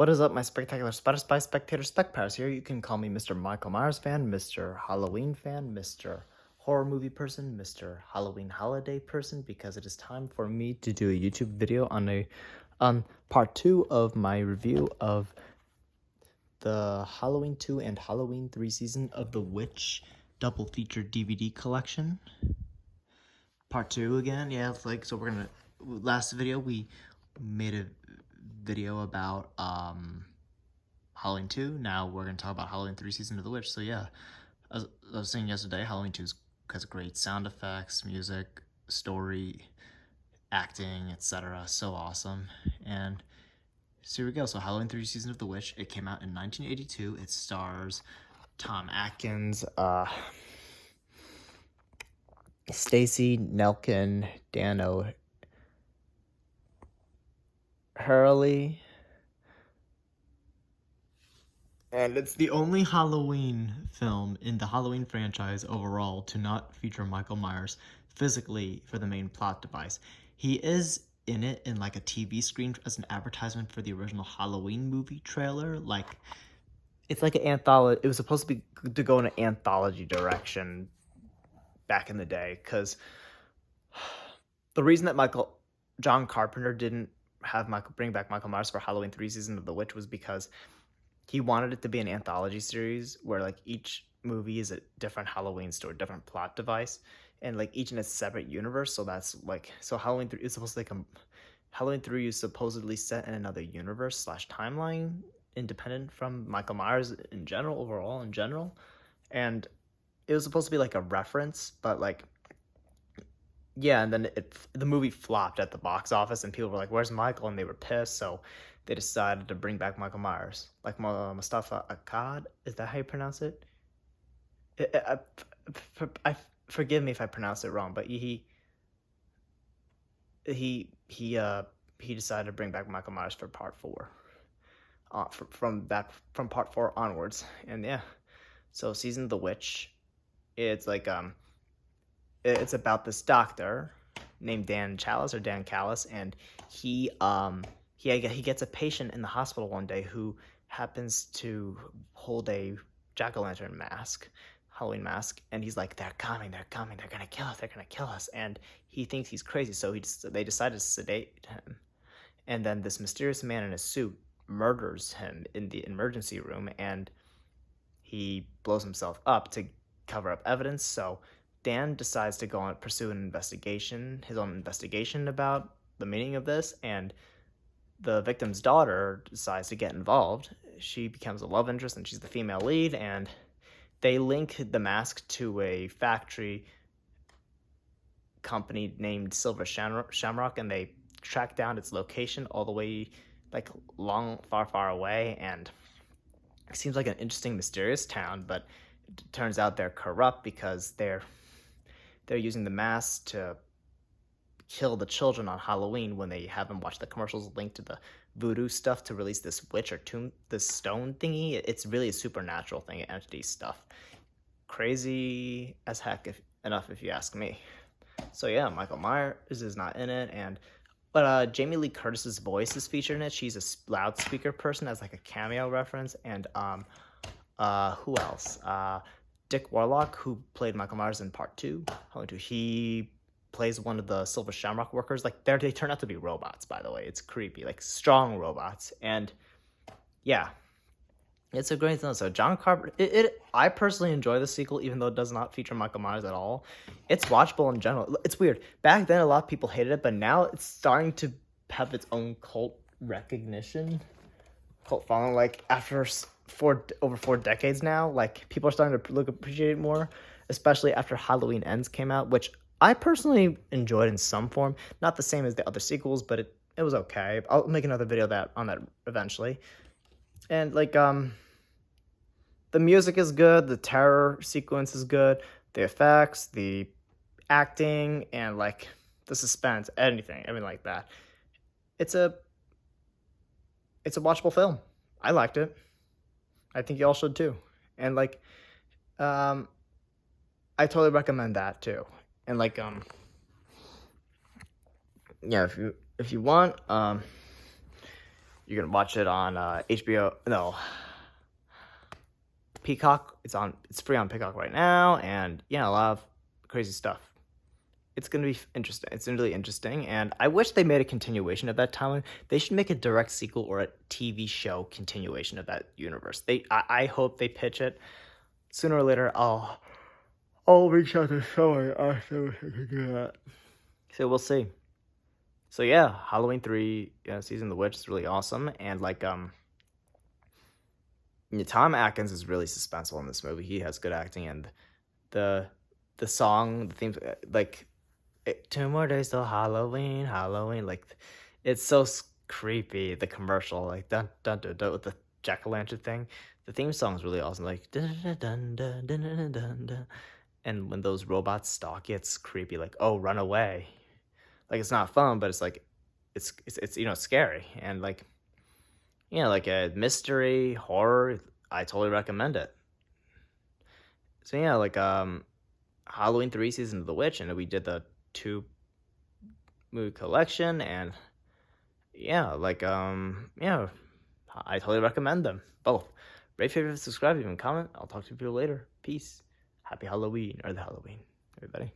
What is up, my spectacular Spider Spy spectator Spec Powers here? You can call me Mr. Michael Myers fan, Mr. Halloween fan, Mr. Horror movie person, Mr. Halloween holiday person, because it is time for me to do a YouTube video on part 2 of my review of the Halloween 2 and Halloween 3 season of the Witch double feature DVD collection. Part 2 again, yeah, it's like, so we're gonna, last video we made a video about Halloween 2. Now we're going to talk about Halloween 3 Season of the Witch. So yeah, as I was saying yesterday, Halloween 2 has great sound effects, music, story, acting, etc. So awesome. And so here we go. So Halloween 3 Season of the Witch, it came out in 1982. It stars Tom Atkins, Stacey Nelkin, Dan O'Hurley, and it's the only Halloween film in the Halloween franchise overall to not feature Michael Myers physically for the main plot device. He is in it in like a TV screen as an advertisement for the original Halloween movie trailer. Like, it's like an anthology. It was supposed to be to go in an anthology direction back in the day, because the reason that John Carpenter didn't have bring back Michael Myers for Halloween 3 Season of the Witch was because he wanted it to be an anthology series where like each movie is a different Halloween story, different plot device, and like each in a separate universe. So that's like, so Halloween 3 is supposed to like Halloween 3 is supposedly set in another universe slash timeline independent from Michael Myers in general, overall in general. And it was supposed to be like a reference, but like, yeah, and then the movie flopped at the box office, and people were like, "Where's Michael?" And they were pissed, so they decided to bring back Michael Myers, like Mustafa Akkad. Is that how you pronounce it? I forgive me if I pronounce it wrong, but he decided to bring back Michael Myers for part 4, from part 4 onwards, and yeah, so Season of the Witch, it's like it's about this doctor named Dan Chalice or Dan Callis, and he gets a patient in the hospital one day who happens to hold a jack-o'-lantern mask, Halloween mask, and he's like, they're coming, they're gonna kill us, and he thinks he's crazy, so they decide to sedate him, and then this mysterious man in a suit murders him in the emergency room, and he blows himself up to cover up evidence. So Dan decides to go on pursue his own investigation about the meaning of this, and the victim's daughter decides to get involved. She becomes a love interest, and she's the female lead, and they link the mask to a factory company named Silver Shamrock, and they track down its location all the way like far away, and it seems like an interesting, mysterious town, but it turns out they're corrupt because they're using the mask to kill the children on Halloween when they have them watch the commercials linked to the voodoo stuff to release this witch or this stone thingy. It's really a supernatural thing, entity stuff. Crazy as heck, if you ask me. So yeah, Michael Myers is not in it, but Jamie Lee Curtis's voice is featured in it. She's a loudspeaker person as like a cameo reference, and who else? Dick Warlock, who played Michael Myers in part 2, he plays one of the Silver Shamrock workers. Like, they turn out to be robots, by the way. It's creepy, like strong robots. And yeah, it's a great thing. So John Carpenter, I personally enjoy the sequel, even though it does not feature Michael Myers at all. It's watchable in general. It's weird. Back then, a lot of people hated it, but now it's starting to have its own cult recognition, cult following. Like, after over 4 decades now, like, people are starting to appreciate it more, especially after Halloween Ends came out, which I personally enjoyed in some form. Not the same as the other sequels, but it was okay. I'll make another video on that eventually. And like, the music is good, the terror sequence is good, the effects, the acting, and like the suspense, everything like that. It's a watchable film. I liked it. I think y'all should too. And like, I totally recommend that too. And like, yeah, if you want, You can watch it on HBO. No, Peacock. It's free on Peacock right now, and yeah, a lot of crazy stuff. It's gonna be interesting. It's really interesting, and I wish they made a continuation of that timeline. They should make a direct sequel or a TV show continuation of that universe. I hope they pitch it. Sooner or later, I'll reach out to someone after we can do that. So we'll see. So yeah, Halloween 3 season of the Witch is really awesome, and like Tom Atkins is really suspenseful in this movie. He has good acting, and the song, the theme, like 2 more days till Halloween, Halloween, like it's so creepy. The commercial, like dun dun dun dun with the jack-o'-lantern thing. The theme song is really awesome, like dun dun dun dun dun dun dun dun. And when those robots stalk you, it's creepy. Like, oh, run away. Like it's not fun, but it's like it's scary, and like like a mystery horror. I totally recommend it. So yeah, like Halloween 3 season of the Witch, and we did the 2 movie collection, and yeah, like yeah, I totally recommend them both. Rate, favorite, subscribe, even comment. I'll talk to you people later. Peace. Happy Halloween, or the Halloween, everybody.